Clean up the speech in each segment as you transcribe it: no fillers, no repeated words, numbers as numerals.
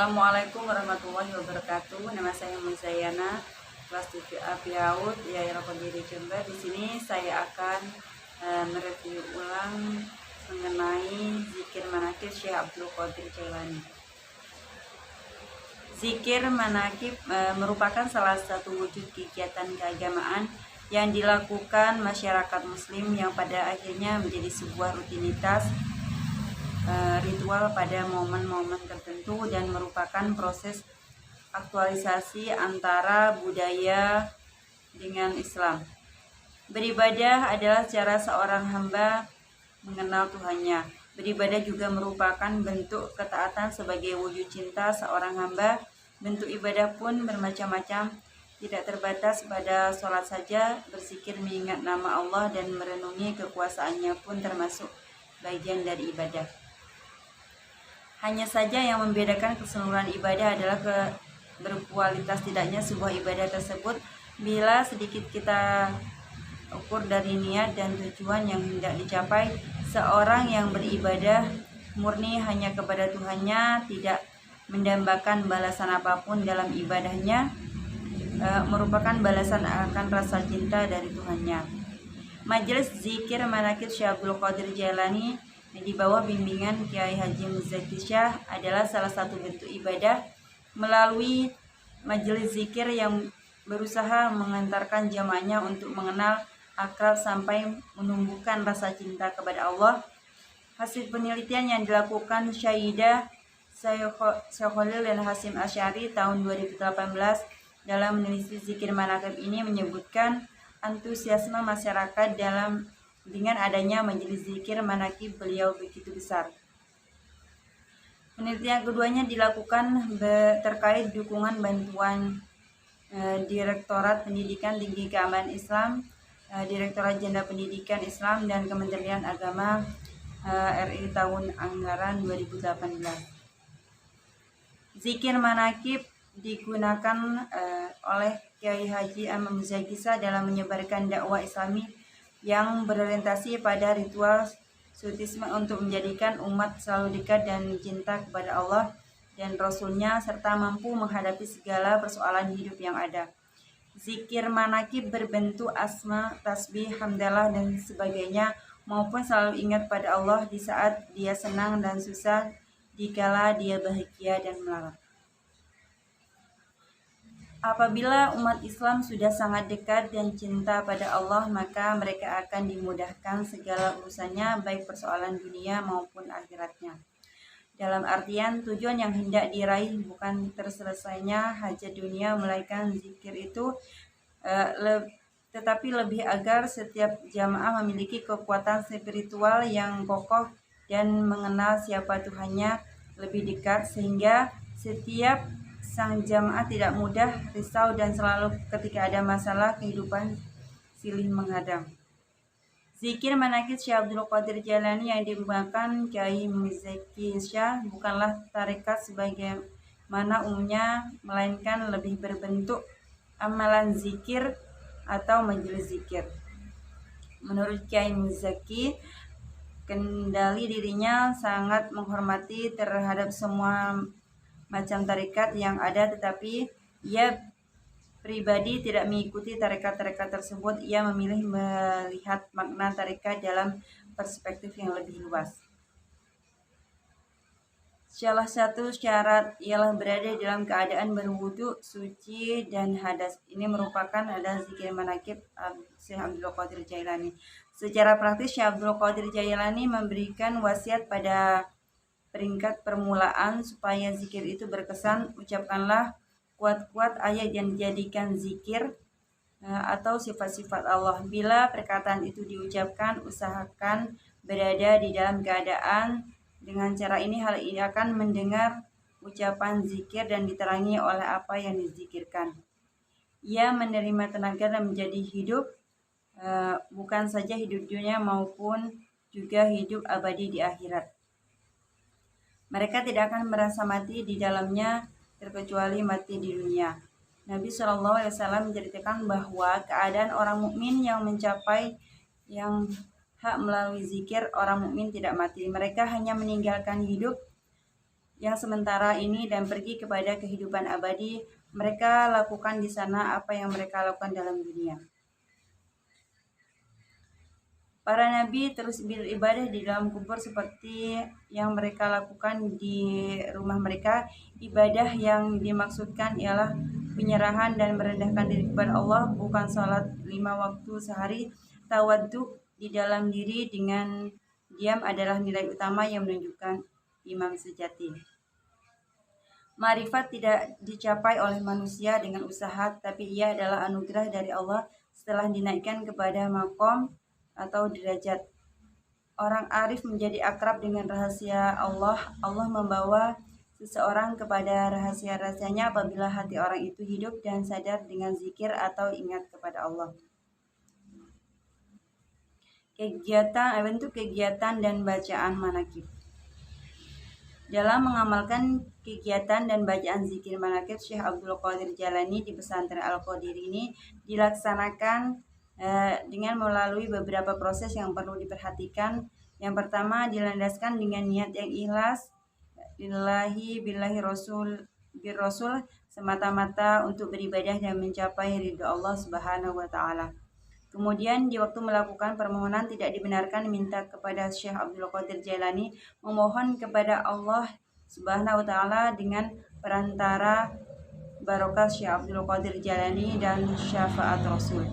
Assalamualaikum warahmatullahi wabarakatuh. Nama saya Muzayana, kelas 7A PAUD, Yayasan Pondiri Jember. Di sini saya akan mereview ulang mengenai zikir manakib Syekh Abdul Qadir Jailani. Zikir manakib merupakan salah satu wujud kegiatan keagamaan yang dilakukan masyarakat muslim yang pada akhirnya menjadi sebuah rutinitas ritual pada momen-momen tertentu dan merupakan proses aktualisasi antara budaya dengan Islam. Beribadah adalah cara seorang hamba mengenal Tuhannya. Beribadah juga merupakan bentuk ketaatan sebagai wujud cinta seorang hamba. Bentuk ibadah pun bermacam-macam, tidak terbatas pada sholat saja. Berzikir mengingat nama Allah dan merenungi kekuasaannya pun termasuk bagian dari ibadah. Hanya saja yang membedakan keseluruhan ibadah adalah berkualitas tidaknya sebuah ibadah tersebut. Bila sedikit kita ukur dari niat dan tujuan yang hendak dicapai, seorang yang beribadah murni hanya kepada Tuhannya, tidak mendambakan balasan apapun dalam ibadahnya, merupakan balasan akan rasa cinta dari Tuhannya. Majelis Zikir Manakib Syekh Abdul Qadir Jailani di bawah bimbingan Kiai Haji Muzaki Syah adalah salah satu bentuk ibadah melalui majelis zikir yang berusaha mengantarkan jamaahnya untuk mengenal, akrab sampai menumbuhkan rasa cinta kepada Allah. Hasil penelitian yang dilakukan Syaidah Syekholil dan Hasim Asy'ari tahun 2018 dalam meneliti zikir manakib ini menyebutkan antusiasme masyarakat dengan adanya majelis zikir manakib beliau begitu besar. Penelitian keduanya dilakukan terkait dukungan bantuan Direktorat Pendidikan Tinggi Keamanan Islam, Direktorat Jenderal Pendidikan Islam dan Kementerian Agama RI tahun anggaran 2018. Zikir manakib digunakan oleh Kiai Haji Ahmad Muzaki Syah dalam menyebarkan dakwah Islami yang berorientasi pada ritual sutisme untuk menjadikan umat selalu dekat dan cinta kepada Allah dan Rasul-Nya serta mampu menghadapi segala persoalan hidup yang ada. Zikir manakib berbentuk asma, tasbih, hamdalah dan sebagainya, maupun selalu ingat pada Allah di saat dia senang dan susah, dikala dia bahagia dan melarat. Apabila umat Islam sudah sangat dekat dan cinta pada Allah, maka mereka akan dimudahkan segala urusannya, baik persoalan dunia maupun akhiratnya. Dalam artian, tujuan yang hendak diraih bukan terselesainya hajat dunia, melainkan zikir itu, tetapi lebih agar setiap jamaah memiliki kekuatan spiritual yang kokoh dan mengenal siapa Tuhannya lebih dekat, sehingga setiap sang jamaah tidak mudah risau dan selalu ketika ada masalah kehidupan silih menghadang. Zikir manakib Syekh Abdul Qadir Jailani yang dikembangkan Kiai Muzaki Syah bukanlah tarekat sebagaimana umumnya, melainkan lebih berbentuk amalan zikir atau majelis zikir. Menurut Kiai Muzaki, kendali dirinya sangat menghormati terhadap semua macam tarekat yang ada, tetapi ia pribadi tidak mengikuti tarekat-tarekat tersebut. Ia memilih melihat makna tarekat dalam perspektif yang lebih luas. Salah satu syarat ialah berada dalam keadaan berwudu, suci dan hadas. Ini merupakan ada zikir manakib Syekh Abdul Qadir Jailani. Secara praktis Syekh Abdul Qadir Jailani memberikan wasiat pada peringkat permulaan supaya zikir itu berkesan. Ucapkanlah kuat-kuat ayat yang dijadikan zikir atau sifat-sifat Allah. Bila perkataan itu diucapkan, usahakan berada di dalam keadaan. Dengan cara ini, hal ini akan mendengar ucapan zikir dan diterangi oleh apa yang dizikirkan. Ia menerima tenaga dan menjadi hidup, bukan saja hidup dunia maupun juga hidup abadi di akhirat. Mereka tidak akan merasa mati di dalamnya terkecuali mati di dunia. Nabi SAW menceritakan bahwa keadaan orang mukmin yang mencapai yang hak melalui zikir, orang mukmin tidak mati. Mereka hanya meninggalkan hidup yang sementara ini dan pergi kepada kehidupan abadi. Mereka lakukan di sana apa yang mereka lakukan dalam dunia. Para nabi terus beribadah di dalam kubur seperti yang mereka lakukan di rumah mereka. Ibadah yang dimaksudkan ialah penyerahan dan merendahkan diri kepada Allah, bukan salat 5 waktu sehari. Tawaduk di dalam diri dengan diam adalah nilai utama yang menunjukkan imam sejati. Ma'rifat tidak dicapai oleh manusia dengan usaha, tapi ia adalah anugerah dari Allah setelah dinaikkan kepada makom atau derajat. Orang arif menjadi akrab dengan rahasia Allah. Allah membawa seseorang kepada rahasia-rahasianya apabila hati orang itu hidup dan sadar dengan zikir atau ingat kepada Allah. Bentuk kegiatan dan bacaan manakib. Dalam mengamalkan kegiatan dan bacaan zikir manakib, Syekh Abdul Qadir Jalani di pesantren Al-Qadir ini dilaksanakan dengan melalui beberapa proses yang perlu diperhatikan. Yang pertama, dilandaskan dengan niat yang ikhlas, billahi rasul semata-mata untuk beribadah dan mencapai ridha Allah Subhanahu wa taala. Kemudian di waktu melakukan permohonan tidak dibenarkan minta kepada Syekh Abdul Qadir Jailani, memohon kepada Allah Subhanahu wa taala dengan perantara barokah Syekh Abdul Qadir Jailani dan syafaat Rasul.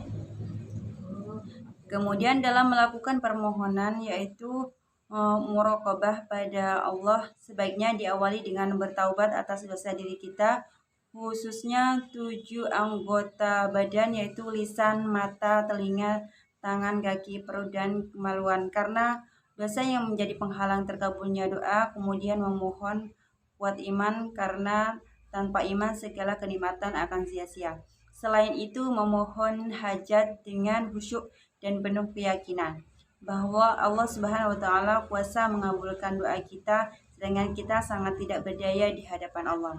Kemudian dalam melakukan permohonan yaitu muraqabah pada Allah, sebaiknya diawali dengan bertaubat atas dosa diri kita, khususnya 7 anggota badan yaitu lisan, mata, telinga, tangan, kaki, perut, dan kemaluan, karena dosa yang menjadi penghalang terkabulnya doa. Kemudian memohon kuat iman, karena tanpa iman segala kenikmatan akan sia-sia. Selain itu memohon hajat dengan khusyuk dan penuh keyakinan bahwa Allah Subhanahu wa taala kuasa mengabulkan doa kita, sedangkan kita sangat tidak berdaya di hadapan Allah.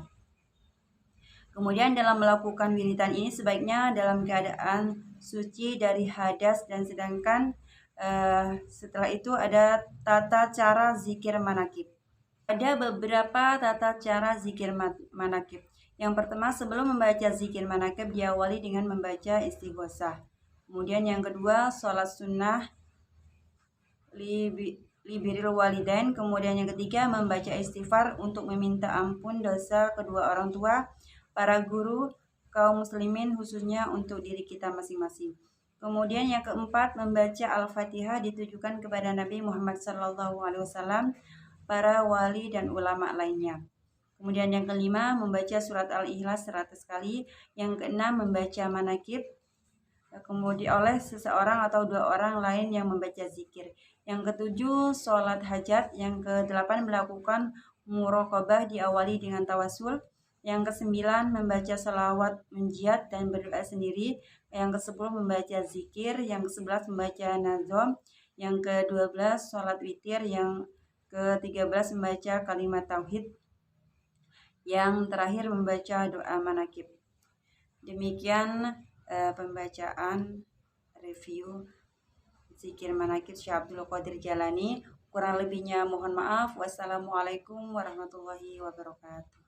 Kemudian dalam melakukan wiridan ini sebaiknya dalam keadaan suci dari hadas, dan sedangkan setelah itu ada tata cara zikir manakib. Ada beberapa tata cara zikir manakib. Yang pertama, sebelum membaca zikir manakib diawali dengan membaca istighosah. Kemudian yang kedua, sholat sunnah libiril walidain. Kemudian yang ketiga, membaca istighfar untuk meminta ampun dosa kedua orang tua, para guru, kaum muslimin, khususnya untuk diri kita masing-masing. Kemudian yang keempat, membaca Al-Fatihah ditujukan kepada Nabi Muhammad SAW, para wali dan ulama lainnya. Kemudian yang kelima, membaca surat Al-Ikhlas 100 kali. Yang keenam, membaca manakib kemudian oleh seseorang atau 2 orang lain yang membaca zikir. Yang ketujuh, sholat hajat. Yang kedelapan, melakukan muraqabah diawali dengan tawasul. Yang kesembilan, membaca salawat menjihad dan berdoa sendiri. Yang kesepuluh, membaca zikir. Yang ke-11, membaca nazom. Yang ke-12, sholat witir. Yang ke-13, membaca kalimat tauhid. Yang terakhir, membaca doa manakib. Demikian pembacaan review zikir manakib Syekh Abdul Qadir Jalani. Kurang lebihnya mohon maaf. Wassalamualaikum warahmatullahi wabarakatuh.